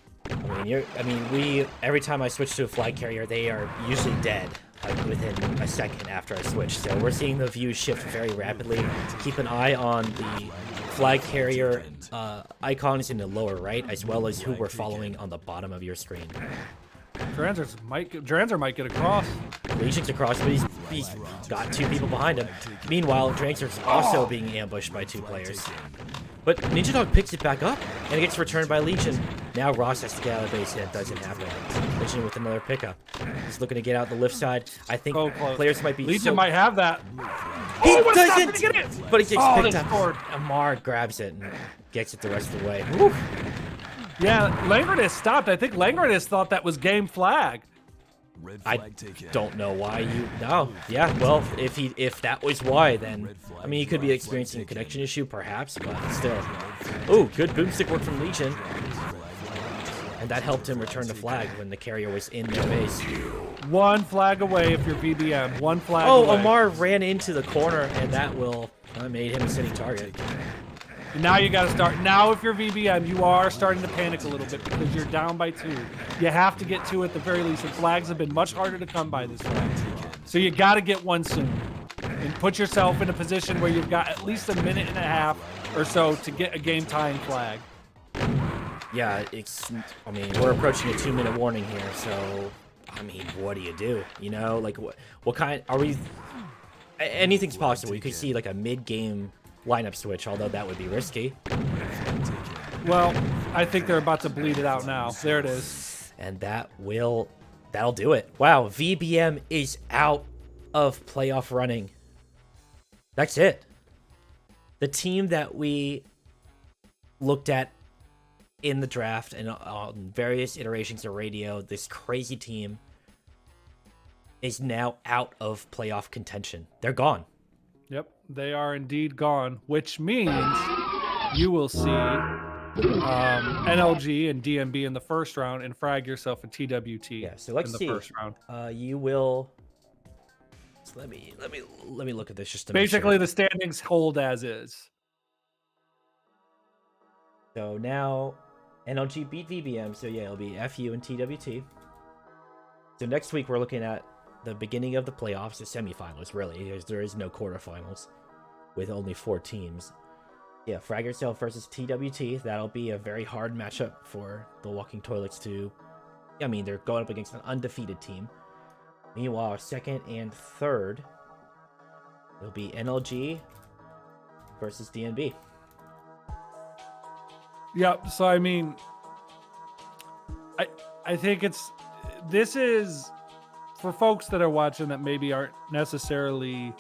S1: We every time I switch to a flag carrier, they are usually dead like within a second after I switch. So we're seeing the view shift very rapidly. Keep an eye on the flag carrier icons in the lower right, as well as who we're following on the bottom of your screen.
S4: Dranzer might get across.
S1: Legion's across, but he's got 2 people behind him. Meanwhile, Dranzer's also being ambushed by 2 players. But Ninja Dog picks it back up, and it gets returned by Legion. Now Ross has to get out of the base, and it doesn't happen. Legion with another pickup. He's looking to get out the left side. I think players might be...
S4: Legion might have that.
S1: He doesn't! But he gets picked up. Amar grabs it and gets it the rest of the way. Woo.
S4: Yeah, Langrenus stopped. I think Langrenus thought that was game flag.
S1: I don't know why you... No. Yeah, well, if that was why, then... I mean, he could be experiencing a connection issue, perhaps, but still. Ooh, good boomstick work from Legion. And that helped him return the flag when the carrier was in their base.
S4: 1 flag away if you're VBM. 1 flag away.
S1: Oh, Amar ran into the corner, and that made him a sitting target.
S4: Now you got to start. Now if you're VBM, you are starting to panic a little bit because you're down by 2. You have to get 2 at the very least, and flags have been much harder to come by this way. So you got to get 1 soon. And put yourself in a position where you've got at least a minute and a half or so to get a game-tying flag.
S1: Yeah, we're approaching a 2-minute warning here, so, I mean, what do you do? You know, like, what kind, anything's possible. You could see, like, a mid-game lineup switch, although that would be risky.
S4: Well, I think they're about to bleed it out now. There it is.
S1: And that'll do it. Wow, VBM is out of playoff running. That's it. The team that we looked at in the draft and on various iterations of radio, this crazy team is now out of playoff contention. They're gone.
S4: Yep, they are indeed gone, which means you will see NLG and DMB in the first round and frag yourself a TWT.
S1: Yeah, so let's see.
S4: First round.
S1: You will. So let me look at this just to
S4: basically
S1: make sure.
S4: The standings hold as is.
S1: So now NLG beat VBM, so yeah, it'll be FU and TWT. So next week we're looking at the beginning of the playoffs, the semifinals, really. There is no quarterfinals with only 4 teams. Yeah, Frag Yourself versus TWT. That'll be a very hard matchup for the Walking Toilets to... I mean, they're going up against an undefeated team. Meanwhile, second and third, it'll be NLG versus DNB.
S4: Yep, so I mean, I think this is... for folks that are watching that maybe aren't necessarily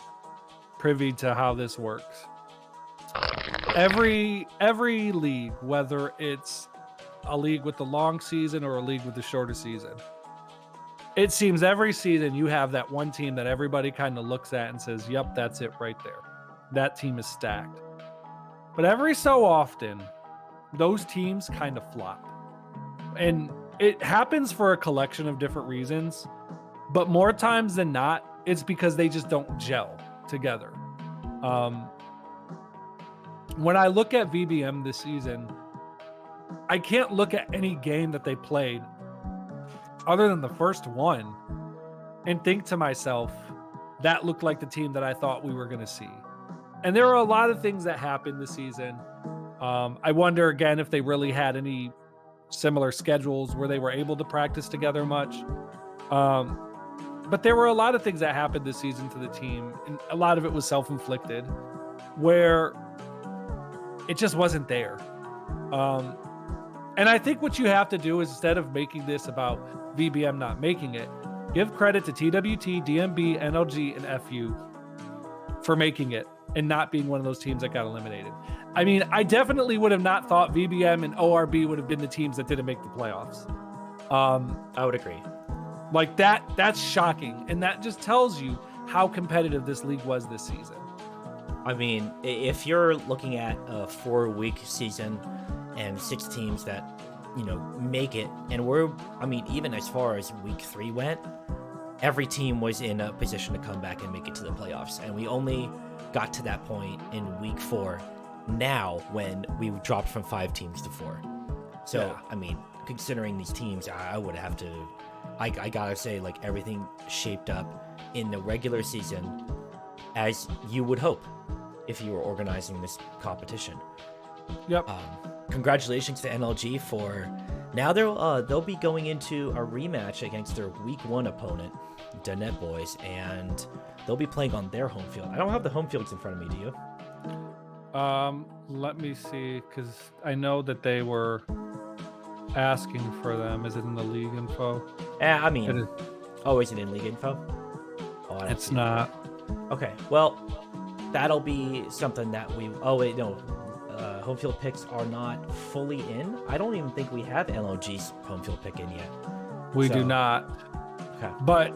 S4: privy to how this works. Every league, whether it's a league with the long season or a league with the shorter season, it seems every season you have that one team that everybody kind of looks at and says, yep, that's it right there. That team is stacked. But every so often, those teams kind of flop. And it happens for a collection of different reasons. But more times than not, it's because they just don't gel together. When I look at VBM this season, I can't look at any game that they played other than the first one and think to myself, that looked like the team that I thought we were going to see. And there are a lot of things that happened this season. I wonder, again, if they really had any similar schedules where they were able to practice together much. but there were a lot of things that happened this season to the team, and a lot of it was self-inflicted, where it just wasn't there. And I think what you have to do is, instead of making this about VBM not making it, give credit to TWT, DMB, NLG, and FU for making it and not being one of those teams that got eliminated. I mean, I definitely would have not thought VBM and ORB would have been the teams that didn't make the playoffs.
S1: I would agree.
S4: Like that's shocking. And that just tells you how competitive this league was this season.
S1: I mean, if you're looking at a 4-week season and 6 teams that, make it, and even as far as week 3 went, every team was in a position to come back and make it to the playoffs. And we only got to that point in week 4 now, when we dropped from 5 teams to 4. So, yeah. I mean, considering these teams, I would have to, I gotta say, like, everything shaped up in the regular season as you would hope if you were organizing this competition.
S4: Yep.
S1: Congratulations to NLG for now. They'll be going into a rematch against their week 1 opponent, the Net Boys, and they'll be playing on their home field. I don't have the home fields in front of me. Do you?
S4: Let me see, because I know that they were asking for them. Is it in the league info?
S1: Yeah, I mean, is it in league info? Oh,
S4: it's not.
S1: Okay, well, that'll be something that we. Oh wait, no. Home field picks are not fully in. I don't even think we have LOG's home field pick in yet.
S4: We do not.
S1: Okay.
S4: But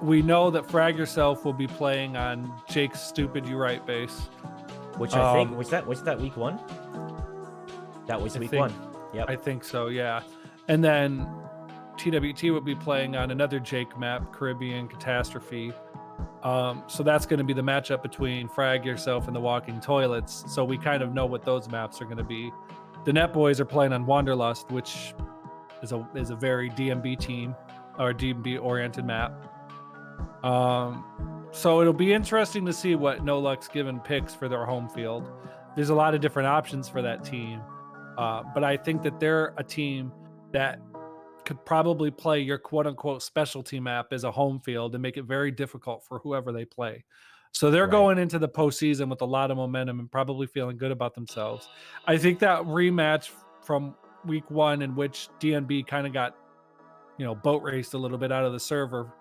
S4: we know that Frag Yourself will be playing on Jake's Stupid You Right base.
S1: Which I think was that week 1? That was week 1. Yep.
S4: I think so, yeah. And then TWT would be playing on another Jake map, Caribbean Catastrophe. So that's going to be the matchup between Frag Yourself and the Walking Toilets. So we kind of know what those maps are going to be. The Net Boys are playing on Wanderlust, which is a very DMB team, or DMB oriented map. So it'll be interesting to see what No Luck's given picks for their home field. There's a lot of different options for that team. But I think that they're a team that could probably play your quote-unquote specialty map as a home field and make it very difficult for whoever they play. So they're going into the postseason with a lot of momentum and probably feeling good about themselves. I think that rematch from week 1, in which DNB kind of got, boat raced a little bit out of the server,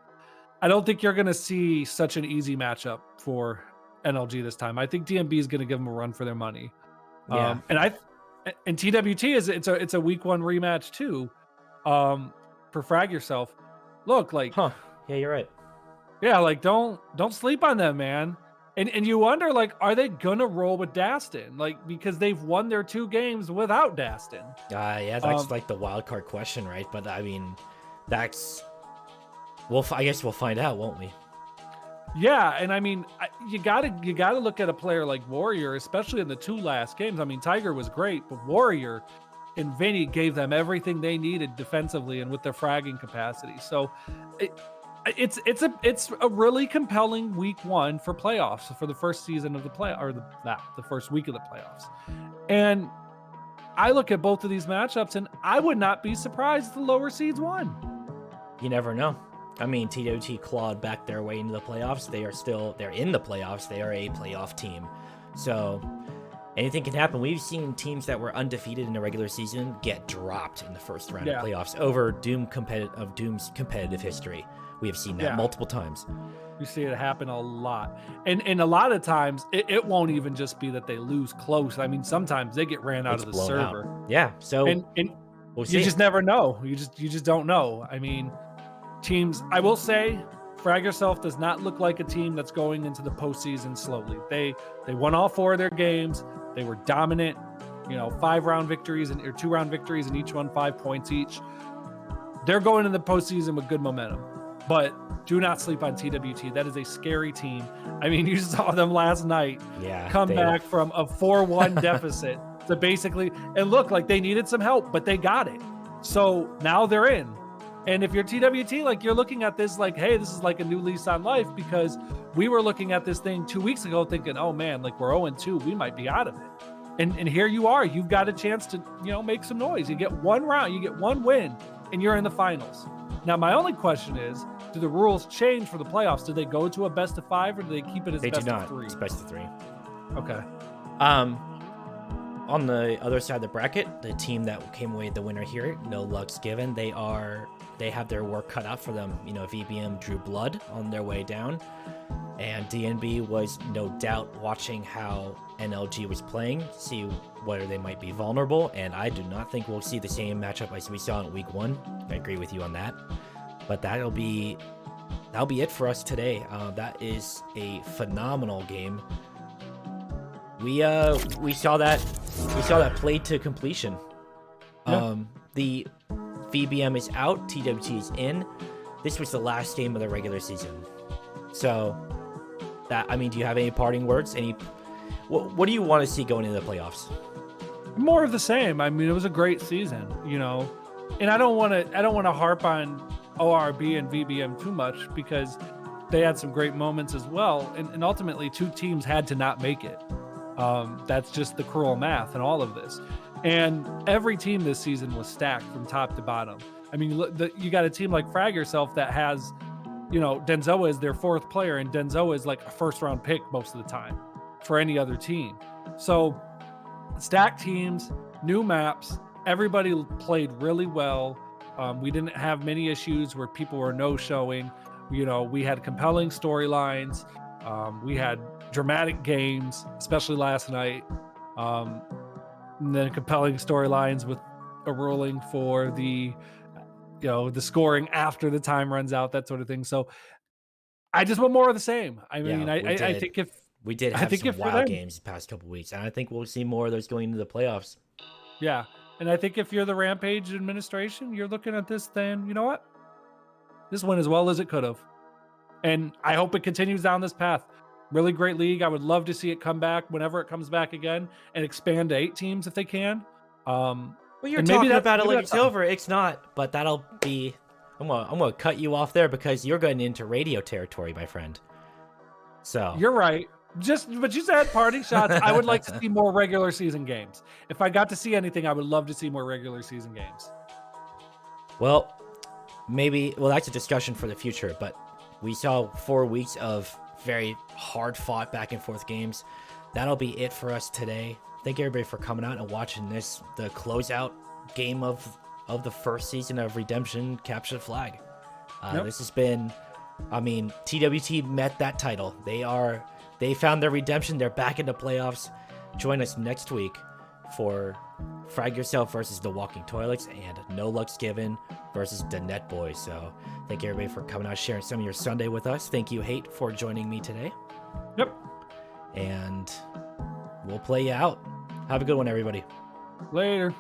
S4: I don't think you're going to see such an easy matchup for NLG this time. I think DNB is going to give them a run for their money.
S1: Yeah.
S4: And TWT it's a week 1 rematch too. For Frag Yourself. Look, like,
S1: yeah, you're right.
S4: Yeah, like, don't sleep on them, man. And you wonder, like, are they gonna roll with Dastin? Like, because they've won their 2 games without Dastin.
S1: Yeah, that's like the wild card question, right? But I mean, I guess we'll find out, won't we?
S4: Yeah, and I mean, you gotta look at a player like Warrior, especially in the 2 last games. I mean, Tiger was great, but Warrior and Vinny gave them everything they needed defensively and with their fragging capacity. So it's a really compelling week 1 for playoffs, for the first season of the the first week of the playoffs. And I look at both of these matchups, and I would not be surprised if the lower seeds won.
S1: You never know. I mean, TWT clawed back their way into the playoffs. They're in the playoffs. They are a playoff team. So anything can happen. We've seen teams that were undefeated in the regular season get dropped in the first round of playoffs over Doom's competitive history. We have seen that multiple times.
S4: You see it happen a lot. And a lot of times, it won't even just be that they lose close. I mean, sometimes they get ran out of the server.
S1: Out. Yeah, so
S4: and you just never know. You just don't know. I mean, teams, I will say, Frag Yourself does not look like a team that's going into the postseason slowly. They won all 4 of their games. They were dominant, 5-round victories or 2-round victories, and each won 5 points each. They're going into the postseason with good momentum. But do not sleep on TWT. That is a scary team. I mean, you saw them last night come back from a 4-1 deficit to basically, and look, like, they needed some help, but they got it. So now they're in. And if you're TWT, like, you're looking at this like, hey, this is like a new lease on life, because we were looking at this thing 2 weeks ago thinking, oh man, like, we're 0-2, we might be out of it. And here you are, you've got a chance to, make some noise. You get 1 round, you get 1 win, and you're in the finals. Now, my only question is, do the rules change for the playoffs? Do they go to a best of 5 or do they keep it as
S1: They
S4: best
S1: do not.
S4: of 3?
S1: It's best of 3.
S4: Okay.
S1: On the other side of the bracket, the team that came away the winner here, no luck's given. They have their work cut out for them. You know, VBM drew blood on their way down, and DNB was no doubt watching how NLG was playing, see whether they might be vulnerable, and I do not think we'll see the same matchup as we saw in week 1. I agree with you on that. But that'll be it for us today. That is a phenomenal game. We saw that played to completion.
S4: Yeah.
S1: The VBM is out, TWT is in. This was the last game of the regular season. So do you have any parting words? What do you want to see going into the playoffs?
S4: More of the same. I mean, it was a great season, you know. And I don't want to harp on ORB and VBM too much because they had some great moments as well. And ultimately, 2 teams had to not make it. That's just the cruel math in all of this. And every team this season was stacked from top to bottom. I mean, you got a team like Frag Yourself that has, you know, Denzoa is their 4th player, and Denzoa is like a 1st-round pick most of the time for any other team. So stacked teams, new maps, everybody played really well. We didn't have many issues where people were no-showing. You know, we had compelling storylines. We had dramatic games, especially last night. And then compelling storylines with a ruling for the scoring after the time runs out, that sort of thing. So I just want more of the same. I mean, I think if
S1: we did have some wild games the past couple weeks, and I think we'll see more of those going into the playoffs.
S4: Yeah. And I think if you're the Rampage administration, you're looking at this then, you know what? This went as well as it could have. And I hope it continues down this path. Really great league. I would love to see it come back whenever it comes back again and expand to 8 teams if they can.
S1: Well, you're talking about it like it's over. It's not, but that'll be... I'm gonna cut you off there because you're getting into radio territory, my friend. So
S4: you're right. But you said parting shots. I would like to see more regular season games. If I got to see anything, I would love to see more regular season games.
S1: Well, that's a discussion for the future, but we saw 4 weeks of very hard-fought back-and-forth games. That'll be it for us today. Thank everybody for coming out and watching the closeout game of the first season of Redemption Capture the Flag.
S4: Yep.
S1: This has been, TWT met that title. They found their redemption. They're back in the playoffs. Join us next week for Frag Yourself versus the Walking Toilets and No Luck's Given versus the Net Boys. So thank you everybody for coming out, sharing some of your Sunday with us. Thank you, Hate, for joining me today.
S4: Yep.
S1: And we'll play you out. Have a good one, everybody.
S4: Later.